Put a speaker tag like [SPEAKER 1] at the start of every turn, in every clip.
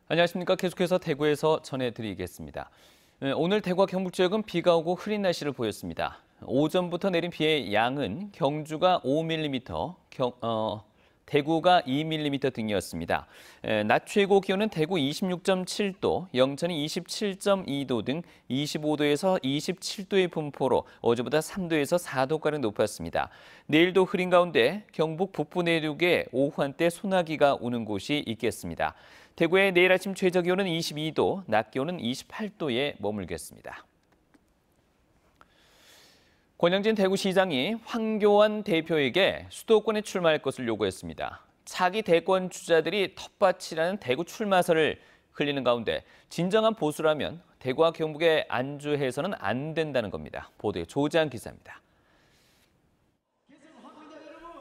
[SPEAKER 1] 안녕하십니까. 계속해서 대구에서 전해드리겠습니다. 오늘 대구와 경북 지역은 비가 오고 흐린 날씨를 보였습니다. 오전부터 내린 비의 양은 경주가 5mm, 대구가 2mm 등이었습니다. 낮 최고 기온은 대구 26.7도, 영천이 27.2도 등 25도에서 27도의 분포로 어제보다 3도에서 4도가량 높았습니다. 내일도 흐린 가운데 경북 북부 내륙에 오후 한때 소나기가 오는 곳이 있겠습니다. 대구의 내일 아침 최저 기온은 22도, 낮 기온은 28도에 머물겠습니다. 권영진 대구시장이 황교안 대표에게 수도권에 출마할 것을 요구했습니다. 차기 대권 주자들이 텃밭이라는 대구 출마설을 흘리는 가운데 진정한 보수라면 대구와 경북에 안주해서는 안 된다는 겁니다. 보도에 조지한 기자입니다.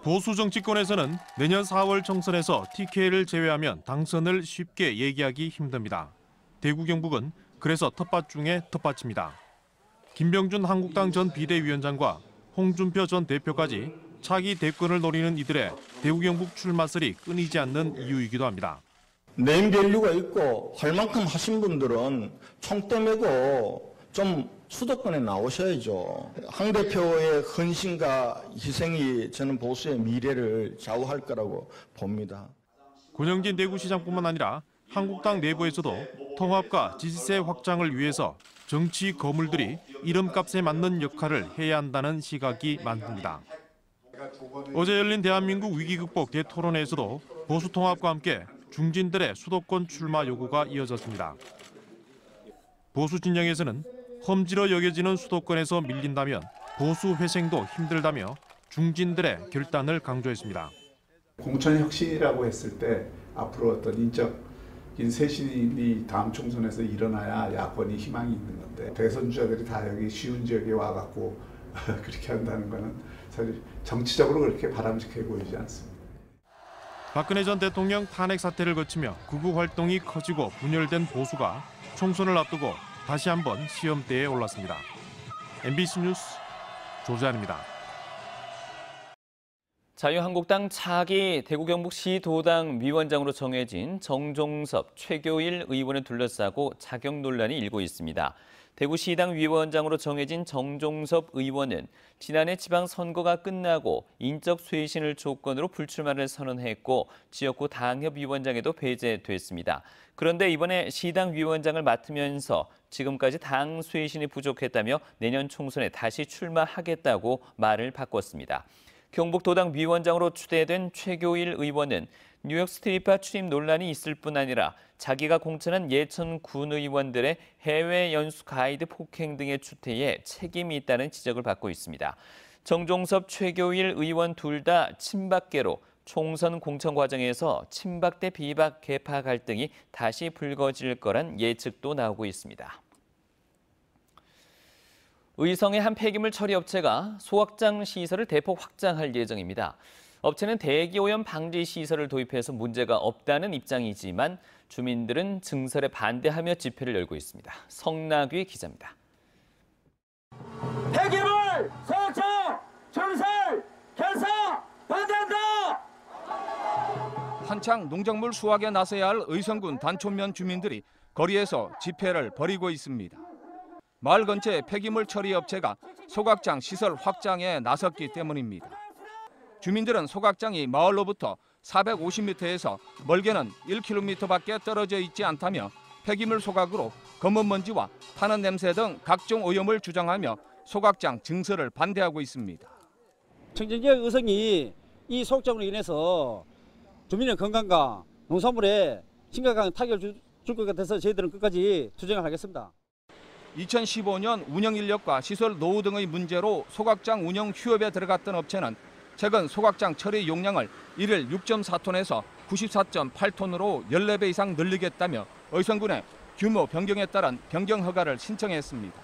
[SPEAKER 2] 보수 정치권에서는 내년 4월 총선에서 TK를 제외하면 당선을 쉽게 얘기하기 힘듭니다. 대구 경북은 그래서 텃밭 중에 텃밭입니다. 김병준 한국당 전 비대위원장과 홍준표 전 대표까지 차기 대권을 노리는 이들의 대구 경북 출마설이 끊이지 않는 이유이기도 합니다.
[SPEAKER 3] 네임밸류가 있고 할 만큼 하신 분들은 총대 메고 좀 수도권에 나오셔야죠. 황 대표의 헌신과 희생이 저는 보수의 미래를 좌우할 거라고 봅니다.
[SPEAKER 2] 권영진 대구시장뿐만 아니라 한국당 내부에서도 통합과 지지세 확장을 위해서 정치 거물들이 이름값에 맞는 역할을 해야 한다는 시각이 많습니다. 어제 열린 대한민국 위기 극복 대토론회에서도 보수 통합과 함께 중진들의 수도권 출마 요구가 이어졌습니다. 보수 진영에서는 험지로 여겨지는 수도권에서 밀린다면 보수 회생도 힘들다며 중진들의 결단을 강조했습니다.
[SPEAKER 4] 공천 혁신이라고 했을 때 앞으로 어떤 인적인 쇄신이 다음 총선에서 일어나야 야권이 희망이 있는 건데 대선 주자들이 다 여기 쉬운 지역에 와갖고 그렇게 한다는 거는 사실 정치적으로 그렇게 바람직해 보이지 않습니다.
[SPEAKER 2] 박근혜 전 대통령 탄핵 사태를 거치며 극우 활동이 커지고 분열된 보수가 총선을 앞두고 다시 한번 시험대에 올랐습니다. MBC 뉴스 조재환입니다.
[SPEAKER 1] 자유한국당 차기 대구 경북시도당 위원장으로 정해진 정종섭, 최교일 의원을 둘러싸고 자격 논란이 일고 있습니다. 대구시당 위원장으로 정해진 정종섭 의원은 지난해 지방선거가 끝나고 인적 쇄신을 조건으로 불출마를 선언했고 지역구 당협위원장에도 배제됐습니다. 그런데 이번에 시당 위원장을 맡으면서 지금까지 당 쇄신이 부족했다며 내년 총선에 다시 출마하겠다고 말을 바꿨습니다. 경북도당 위원장으로 추대된 최교일 의원은 뉴욕 스트리파 출입 논란이 있을 뿐 아니라 자기가 공천한 예천 군 의원들의 해외 연수 가이드 폭행 등의 추태에 책임이 있다는 지적을 받고 있습니다. 정종섭, 최교일 의원 둘 다 친박계로 총선 공천 과정에서 친박 대 비박 계파 갈등이 다시 불거질 거란 예측도 나오고 있습니다. 의성의 한 폐기물 처리 업체가 소각장 시설을 대폭 확장할 예정입니다. 업체는 대기오염 방지 시설을 도입해서 문제가 없다는 입장이지만 주민들은 증설에 반대하며 집회를 열고 있습니다. 성나귀 기자입니다.
[SPEAKER 5] 폐기물 소각장 증설 개사 반대한다!
[SPEAKER 6] 한창 농작물 수확에 나서야 할 의성군 단촌면 주민들이 거리에서 집회를 벌이고 있습니다. 마을 근처의 폐기물 처리 업체가 소각장 시설 확장에 나섰기 때문입니다. 주민들은 소각장이 마을로부터 450m에서 멀게는 1km밖에 떨어져 있지 않다며 폐기물 소각으로 검은 먼지와 타는 냄새 등 각종 오염을 주장하며 소각장 증설을 반대하고 있습니다.
[SPEAKER 7] 청정지역 의성이 이 소각장으로 인해서 주민의 건강과 농산물에 심각한 타격을 줄 것 같아서 저희들은 끝까지 투쟁을 하겠습니다.
[SPEAKER 6] 2015년 운영 인력과 시설 노후 등의 문제로 소각장 운영 휴업에 들어갔던 업체는 최근 소각장 처리 용량을 일일 6.4톤에서 94.8톤으로 14배 이상 늘리겠다며 의성군에 규모 변경에 따른 변경 허가를 신청했습니다.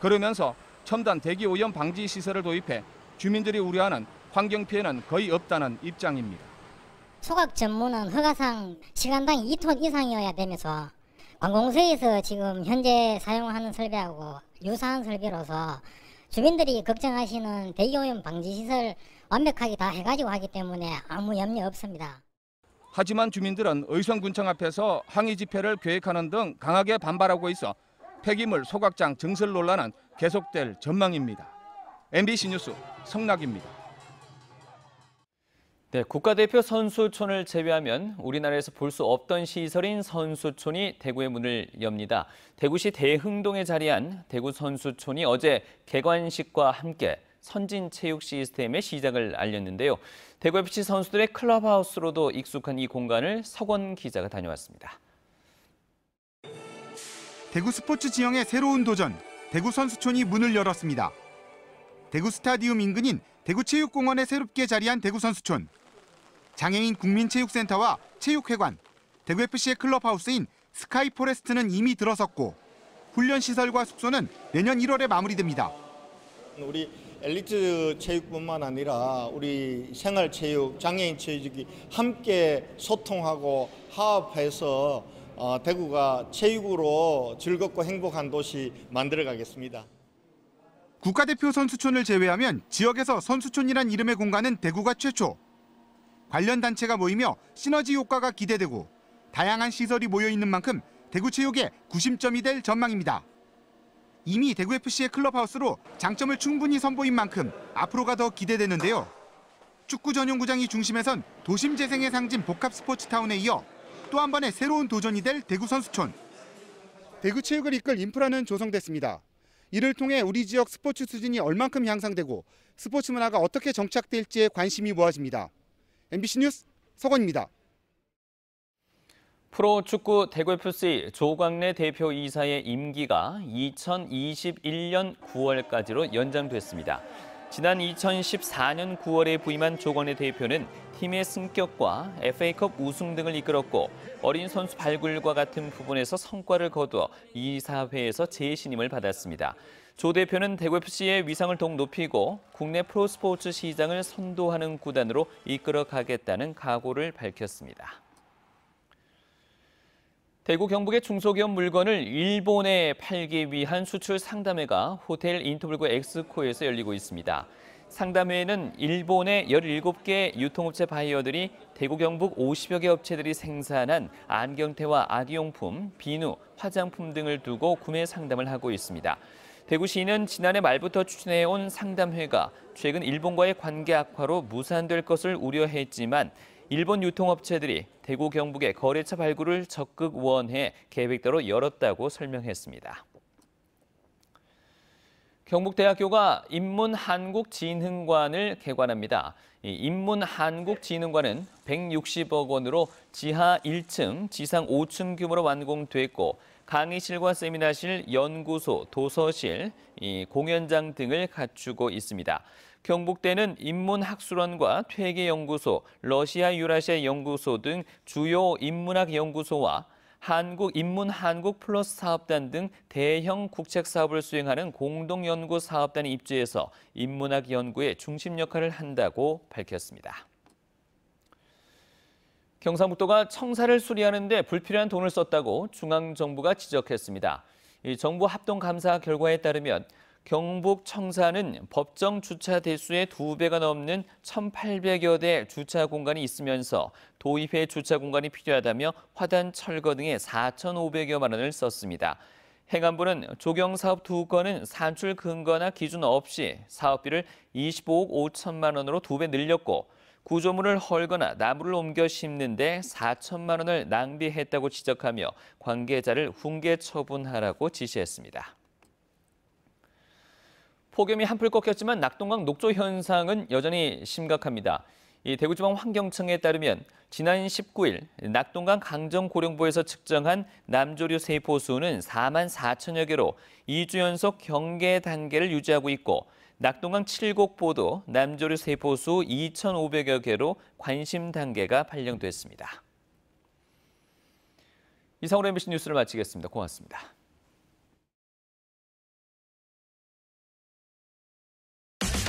[SPEAKER 6] 그러면서 첨단 대기오염 방지 시설을 도입해 주민들이 우려하는 환경 피해는 거의 없다는 입장입니다.
[SPEAKER 8] 소각 전문은 허가상 시간당 2톤 이상이어야 되면서 관공서에서 지금 현재 사용하는 설비하고 유사한 설비로서 주민들이 걱정하시는 대기오염 방지 시설 완벽하게 다 해가지고 하기 때문에 아무 염려 없습니다.
[SPEAKER 6] 하지만 주민들은 의성군청 앞에서 항의 집회를 계획하는 등 강하게 반발하고 있어 폐기물 소각장 증설 논란은 계속될 전망입니다. MBC 뉴스 성락입니다.
[SPEAKER 1] 네, 국가대표 선수촌을 제외하면 우리나라에서 볼 수 없던 시설인 선수촌이 대구의 문을 엽니다. 대구시 대흥동에 자리한 대구 선수촌이 어제 개관식과 함께 선진 체육 시스템의 시작을 알렸는데요. 대구FC 선수들의 클럽하우스로도 익숙한 이 공간을 석원 기자가 다녀왔습니다.
[SPEAKER 9] 대구 스포츠 지형의 새로운 도전, 대구 선수촌이 문을 열었습니다. 대구 스타디움 인근인 대구체육공원에 새롭게 자리한 대구 선수촌. 장애인 국민체육센터와 체육회관, 대구FC의 클럽하우스인 스카이포레스트는 이미 들어섰고 훈련시설과 숙소는 내년 1월에 마무리됩니다.
[SPEAKER 10] 우리 엘리트 체육뿐만 아니라 우리 생활체육, 장애인 체육이 함께 소통하고 화합해서 대구가 체육으로 즐겁고 행복한 도시 만들어가겠습니다.
[SPEAKER 9] 국가대표 선수촌을 제외하면 지역에서 선수촌이란 이름의 공간은 대구가 최초. 관련 단체가 모이며 시너지 효과가 기대되고 다양한 시설이 모여 있는 만큼 대구 체육의 구심점이 될 전망입니다. 이미 대구FC의 클럽하우스로 장점을 충분히 선보인 만큼 앞으로가 더 기대되는데요. 축구 전용구장이 중심에선 도심 재생의 상징 복합 스포츠타운에 이어 또 한 번의 새로운 도전이 될 대구 선수촌. 대구 체육을 이끌 인프라는 조성됐습니다. 이를 통해 우리 지역 스포츠 수준이 얼만큼 향상되고 스포츠 문화가 어떻게 정착될지에 관심이 모아집니다. MBC 뉴스 석원입니다.
[SPEAKER 1] 프로축구 대구FC 조광래 대표이사의 임기가 2021년 9월까지로 연장됐습니다. 지난 2014년 9월에 부임한 조광래 대표는 팀의 승격과 FA컵 우승 등을 이끌었고 어린 선수 발굴과 같은 부분에서 성과를 거두어 이사회에서 재신임을 받았습니다. 조 대표는 대구FC의 위상을 더욱 높이고 국내 프로스포츠 시장을 선도하는 구단으로 이끌어가겠다는 각오를 밝혔습니다. 대구 경북의 중소기업 물건을 일본에 팔기 위한 수출 상담회가 호텔 인터블구 엑스코에서 열리고 있습니다. 상담회에는 일본의 17개 유통업체 바이어들이 대구 경북 50여 개 업체들이 생산한 안경테와 아기용품, 비누, 화장품 등을 두고 구매 상담을 하고 있습니다. 대구시는 지난해 말부터 추진해온 상담회가 최근 일본과의 관계 악화로 무산될 것을 우려했지만 일본 유통업체들이 대구 경북의 거래처 발굴을 적극 원해 계획대로 열었다고 설명했습니다. 경북대학교가 인문한국진흥관을 개관합니다. 이 인문한국진흥관은 160억 원으로 지하 1층, 지상 5층 규모로 완공됐고 강의실과 세미나실, 연구소, 도서실, 공연장 등을 갖추고 있습니다. 경북대는 인문학술원과 퇴계연구소, 러시아 유라시아 연구소 등 주요 인문학 연구소와 한국 플러스 사업단 등 대형 국책 사업을 수행하는 공동연구 사업단이 입주해서 인문학 연구의 중심 역할을 한다고 밝혔습니다. 경상북도가 청사를 수리하는 데 불필요한 돈을 썼다고 중앙정부가 지적했습니다. 이 정부 합동감사 결과에 따르면 경북 청사는 법정 주차 대수의 2배가 넘는 1,800여 대 주차 공간이 있으면서 도입해 주차 공간이 필요하다며 화단 철거 등에 4,500여만 원을 썼습니다. 행안부는 조경 사업 2건은 산출 근거나 기준 없이 사업비를 25억 5천만 원으로 2배 늘렸고 구조물을 헐거나 나무를 옮겨 심는 데 4천만 원을 낭비했다고 지적하며 관계자를 훈계 처분하라고 지시했습니다. 폭염이 한풀 꺾였지만 낙동강 녹조 현상은 여전히 심각합니다. 대구지방환경청에 따르면 지난 19일 낙동강 강정고령부에서 측정한 남조류 세포 수는 4만 4천여 개로 2주 연속 경계 단계를 유지하고 있고 낙동강 7곡보도 남조류 세포 수 2,500여 개로 관심 단계가 발령됐습니다. 이상으로 MBC 뉴스를 마치겠습니다. 고맙습니다.